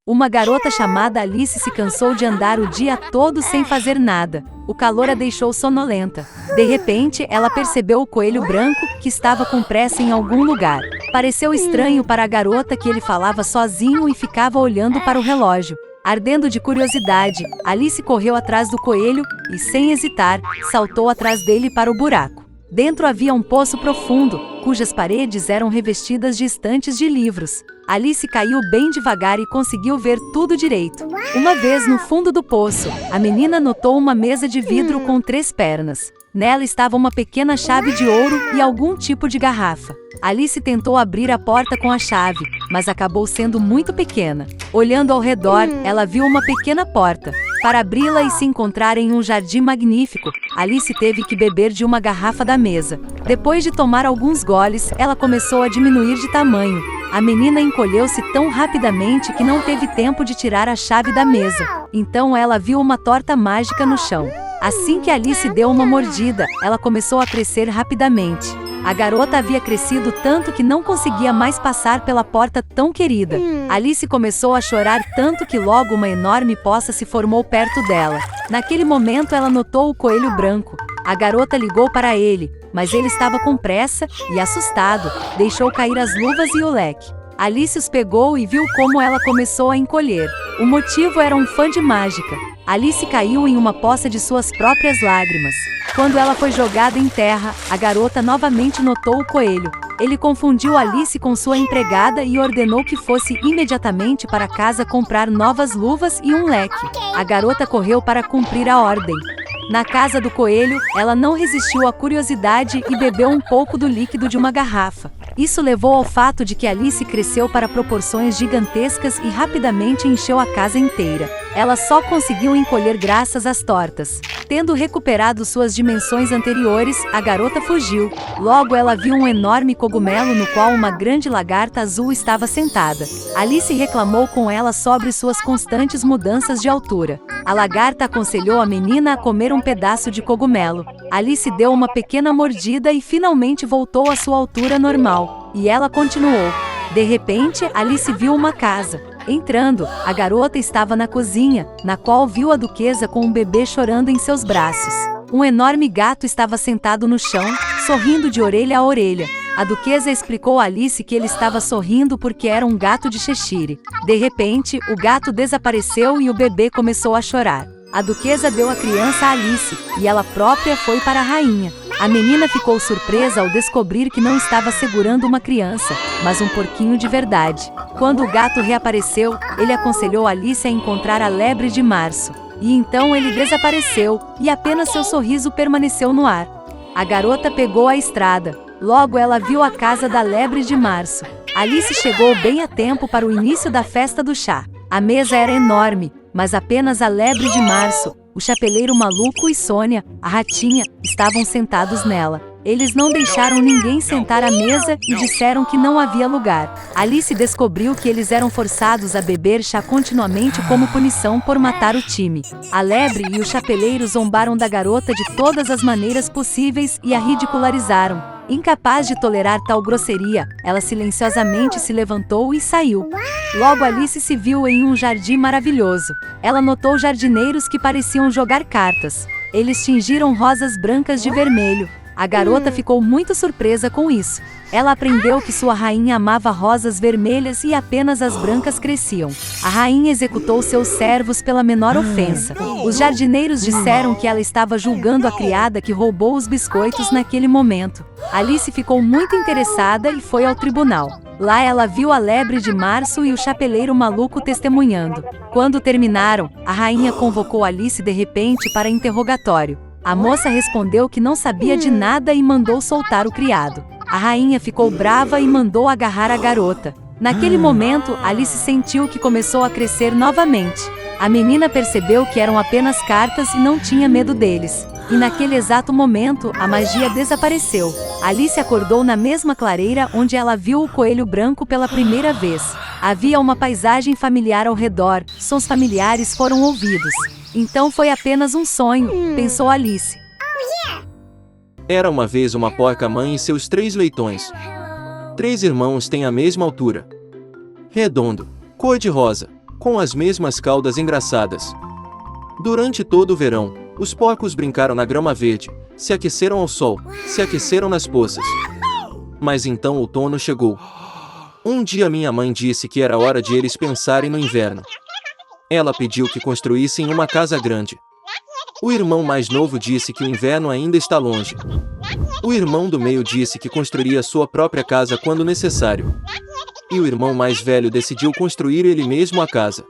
Uma garota chamada Alice se cansou de andar o dia todo sem fazer nada. O calor a deixou sonolenta. De repente, ela percebeu o coelho branco, que estava com pressa em algum lugar. Pareceu estranho para a garota que ele falava sozinho e ficava olhando para o relógio. Ardendo de curiosidade, Alice correu atrás do coelho e, sem hesitar, saltou atrás dele para o buraco. Dentro havia um poço profundo, cujas paredes eram revestidas de estantes de livros. Alice caiu bem devagar e conseguiu ver tudo direito. Uma vez no fundo do poço, a menina notou uma mesa de vidro com 3 pernas. Nela estava uma pequena chave de ouro e algum tipo de garrafa. Alice tentou abrir a porta com a chave, mas acabou sendo muito pequena. Olhando ao redor, ela viu uma pequena porta. Para abri-la e se encontrar em um jardim magnífico, Alice teve que beber de uma garrafa da mesa. Depois de tomar alguns goles, ela começou a diminuir de tamanho. A menina encolheu-se tão rapidamente que não teve tempo de tirar a chave da mesa. Então ela viu uma torta mágica no chão. Assim que Alice deu uma mordida, ela começou a crescer rapidamente. A garota havia crescido tanto que não conseguia mais passar pela porta tão querida. Alice começou a chorar tanto que logo uma enorme poça se formou perto dela. Naquele momento ela notou o coelho branco. A garota ligou para ele, mas ele estava com pressa e, assustado, deixou cair as luvas e o leque. Alice os pegou e viu como ela começou a encolher. O motivo era um fã de mágica. Alice caiu em uma poça de suas próprias lágrimas. Quando ela foi jogada em terra, a garota novamente notou o coelho. Ele confundiu Alice com sua empregada e ordenou que fosse imediatamente para casa comprar novas luvas e um leque. A garota correu para cumprir a ordem. Na casa do coelho, ela não resistiu à curiosidade e bebeu um pouco do líquido de uma garrafa. Isso levou ao fato de que Alice cresceu para proporções gigantescas e rapidamente encheu a casa inteira. Ela só conseguiu encolher graças às tortas. Tendo recuperado suas dimensões anteriores, a garota fugiu. Logo ela viu um enorme cogumelo no qual uma grande lagarta azul estava sentada. Alice reclamou com ela sobre suas constantes mudanças de altura. A lagarta aconselhou a menina a comer um pedaço de cogumelo. Alice deu uma pequena mordida e finalmente voltou à sua altura normal. E ela continuou. De repente, Alice viu uma casa. Entrando, a garota estava na cozinha, na qual viu a duquesa com um bebê chorando em seus braços. Um enorme gato estava sentado no chão, sorrindo de orelha a orelha. A duquesa explicou a Alice que ele estava sorrindo porque era um gato de Cheshire. De repente, o gato desapareceu e o bebê começou a chorar. A duquesa deu a criança a Alice, e ela própria foi para a rainha. A menina ficou surpresa ao descobrir que não estava segurando uma criança, mas um porquinho de verdade. Quando o gato reapareceu, ele aconselhou Alice a encontrar a lebre de março. E então ele desapareceu, e apenas seu sorriso permaneceu no ar. A garota pegou a estrada. Logo ela viu a casa da lebre de março. Alice chegou bem a tempo para o início da festa do chá. A mesa era enorme, mas apenas a lebre de março, o chapeleiro maluco e Sônia, a ratinha, estavam sentados nela. Eles não deixaram ninguém sentar à mesa e disseram que não havia lugar. Alice descobriu que eles eram forçados a beber chá continuamente como punição por matar o time. A lebre e o chapeleiro zombaram da garota de todas as maneiras possíveis e a ridicularizaram. Incapaz de tolerar tal grosseria, ela silenciosamente se levantou e saiu. Logo Alice se viu em um jardim maravilhoso. Ela notou jardineiros que pareciam jogar cartas. Eles tingiram rosas brancas de vermelho. A garota ficou muito surpresa com isso. Ela aprendeu que sua rainha amava rosas vermelhas e apenas as brancas cresciam. A rainha executou seus servos pela menor ofensa. Os jardineiros disseram que ela estava julgando a criada que roubou os biscoitos naquele momento. Alice ficou muito interessada e foi ao tribunal. Lá ela viu a lebre de março e o chapeleiro maluco testemunhando. Quando terminaram, a rainha convocou Alice de repente para interrogatório. A moça respondeu que não sabia de nada e mandou soltar o criado. A rainha ficou brava e mandou agarrar a garota. Naquele momento, Alice sentiu que começou a crescer novamente. A menina percebeu que eram apenas cartas e não tinha medo deles. E naquele exato momento, a magia desapareceu. Alice acordou na mesma clareira onde ela viu o coelho branco pela primeira vez. Havia uma paisagem familiar ao redor, sons familiares foram ouvidos. Então foi apenas um sonho, pensou Alice. Era uma vez uma porca-mãe e seus 3 leitões. 3 irmãos têm a mesma altura. Redondo, cor-de-rosa. com as mesmas caudas engraçadas. Durante todo o verão, os porcos brincaram na grama verde, se aqueceram ao sol, se aqueceram nas poças. Mas então o outono chegou. Um dia minha mãe disse que era hora de eles pensarem no inverno. Ela pediu que construíssem uma casa grande. O irmão mais novo disse que o inverno ainda está longe. O irmão do meio disse que construiria sua própria casa quando necessário. E o irmão mais velho decidiu construir ele mesmo a casa.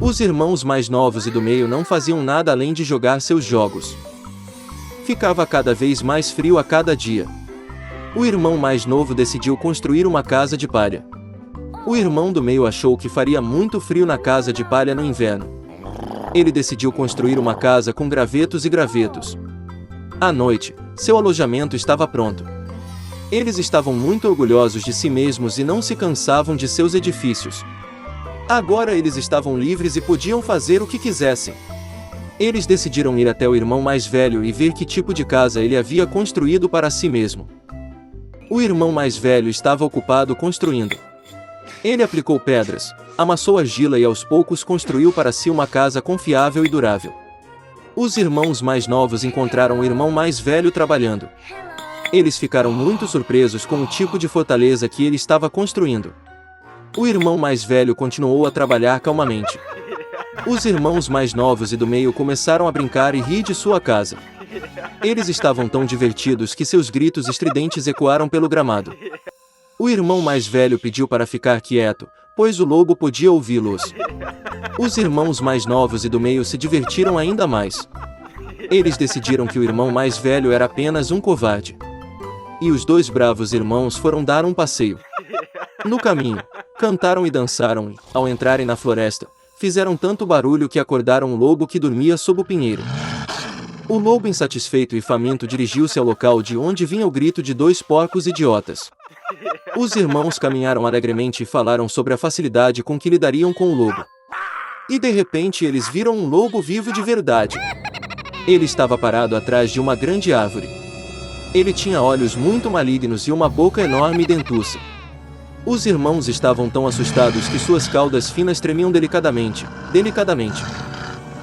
Os irmãos mais novos e do meio não faziam nada além de jogar seus jogos. Ficava cada vez mais frio a cada dia. O irmão mais novo decidiu construir uma casa de palha. O irmão do meio achou que faria muito frio na casa de palha no inverno. Ele decidiu construir uma casa com gravetos e gravetos. À noite, seu alojamento estava pronto. Eles estavam muito orgulhosos de si mesmos e não se cansavam de seus edifícios. Agora eles estavam livres e podiam fazer o que quisessem. Eles decidiram ir até o irmão mais velho e ver que tipo de casa ele havia construído para si mesmo. O irmão mais velho estava ocupado construindo. Ele aplicou pedras, amassou argila e aos poucos construiu para si uma casa confiável e durável. Os irmãos mais novos encontraram o irmão mais velho trabalhando. Eles ficaram muito surpresos com o tipo de fortaleza que ele estava construindo. O irmão mais velho continuou a trabalhar calmamente. Os irmãos mais novos e do meio começaram a brincar e rir de sua casa. Eles estavam tão divertidos que seus gritos estridentes ecoaram pelo gramado. O irmão mais velho pediu para ficar quieto, pois o lobo podia ouvi-los. Os irmãos mais novos e do meio se divertiram ainda mais. Eles decidiram que o irmão mais velho era apenas um covarde. E os dois bravos irmãos foram dar um passeio. No caminho, cantaram e dançaram e, ao entrarem na floresta, fizeram tanto barulho que acordaram o lobo que dormia sob o pinheiro. O lobo, insatisfeito e faminto, dirigiu-se ao local de onde vinha o grito de dois porcos idiotas. Os irmãos caminharam alegremente e falaram sobre a facilidade com que lidariam com o lobo. E de repente eles viram um lobo vivo de verdade. Ele estava parado atrás de uma grande árvore. Ele tinha olhos muito malignos e uma boca enorme e dentuça. Os irmãos estavam tão assustados que suas caudas finas tremiam delicadamente.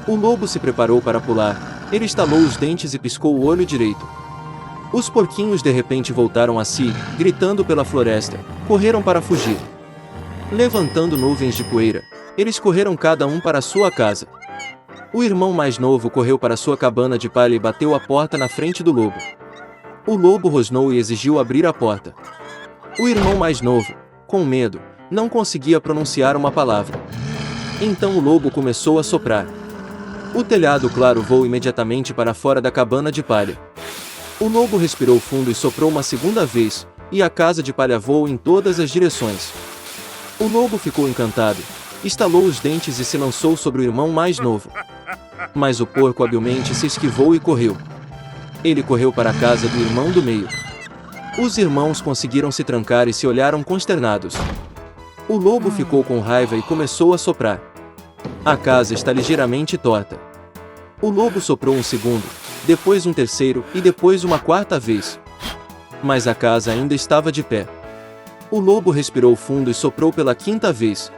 O lobo se preparou para pular. Ele estalou os dentes e piscou o olho direito. Os porquinhos de repente voltaram a si, gritando pela floresta. Correram para fugir. Levantando nuvens de poeira, eles correram cada um para sua casa. O irmão mais novo correu para sua cabana de palha e bateu a porta na frente do lobo. O lobo rosnou e exigiu abrir a porta. O irmão mais novo, com medo, não conseguia pronunciar uma palavra. Então o lobo começou a soprar. O telhado claro voou imediatamente para fora da cabana de palha. O lobo respirou fundo e soprou uma segunda vez, e a casa de palha voou em todas as direções. O lobo ficou encantado, estalou os dentes e se lançou sobre o irmão mais novo. Mas o porco habilmente se esquivou e correu. Ele correu para a casa do irmão do meio. Os irmãos conseguiram se trancar e se olharam consternados. O lobo ficou com raiva e começou a soprar. A casa está ligeiramente torta. O lobo soprou um segundo, depois um terceiro e depois uma quarta vez. Mas a casa ainda estava de pé. O lobo respirou fundo e soprou pela quinta vez.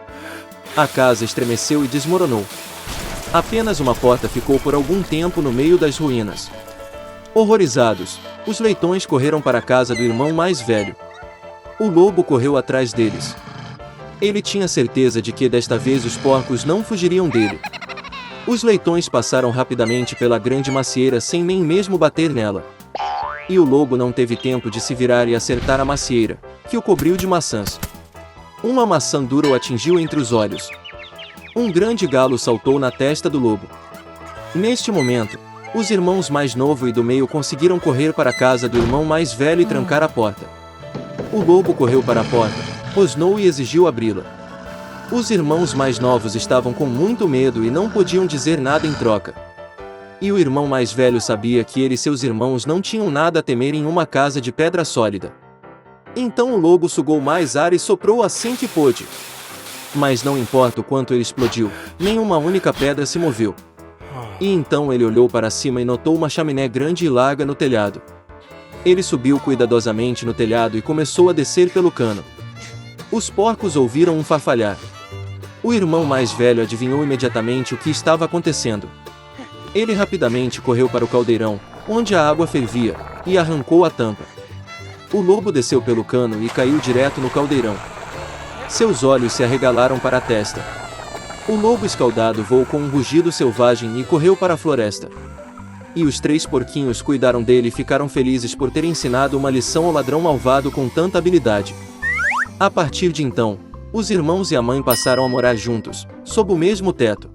A casa estremeceu e desmoronou. Apenas uma porta ficou por algum tempo no meio das ruínas. Horrorizados, os leitões correram para a casa do irmão mais velho. O lobo correu atrás deles. Ele tinha certeza de que desta vez os porcos não fugiriam dele. Os leitões passaram rapidamente pela grande macieira sem nem mesmo bater nela. E o lobo não teve tempo de se virar e acertar a macieira, que o cobriu de maçãs. Uma maçã dura o atingiu entre os olhos. Um grande galo saltou na testa do lobo. Neste momento, os irmãos mais novo e do meio conseguiram correr para a casa do irmão mais velho e trancar a porta. O lobo correu para a porta, rosnou e exigiu abri-la. Os irmãos mais novos estavam com muito medo e não podiam dizer nada em troca. E o irmão mais velho sabia que ele e seus irmãos não tinham nada a temer em uma casa de pedra sólida. Então o lobo sugou mais ar e soprou assim que pôde. Mas não importa o quanto ele explodiu, nenhuma única pedra se moveu. E então ele olhou para cima e notou uma chaminé grande e larga no telhado. Ele subiu cuidadosamente no telhado e começou a descer pelo cano. Os porcos ouviram um farfalhar. O irmão mais velho adivinhou imediatamente o que estava acontecendo. Ele rapidamente correu para o caldeirão, onde a água fervia, e arrancou a tampa. O lobo desceu pelo cano e caiu direto no caldeirão. Seus olhos se arregalaram para a testa. O lobo escaldado voou com um rugido selvagem e correu para a floresta. E os 3 porquinhos cuidaram dele e ficaram felizes por ter ensinado uma lição ao ladrão malvado com tanta habilidade. A partir de então, os irmãos e a mãe passaram a morar juntos, sob o mesmo teto.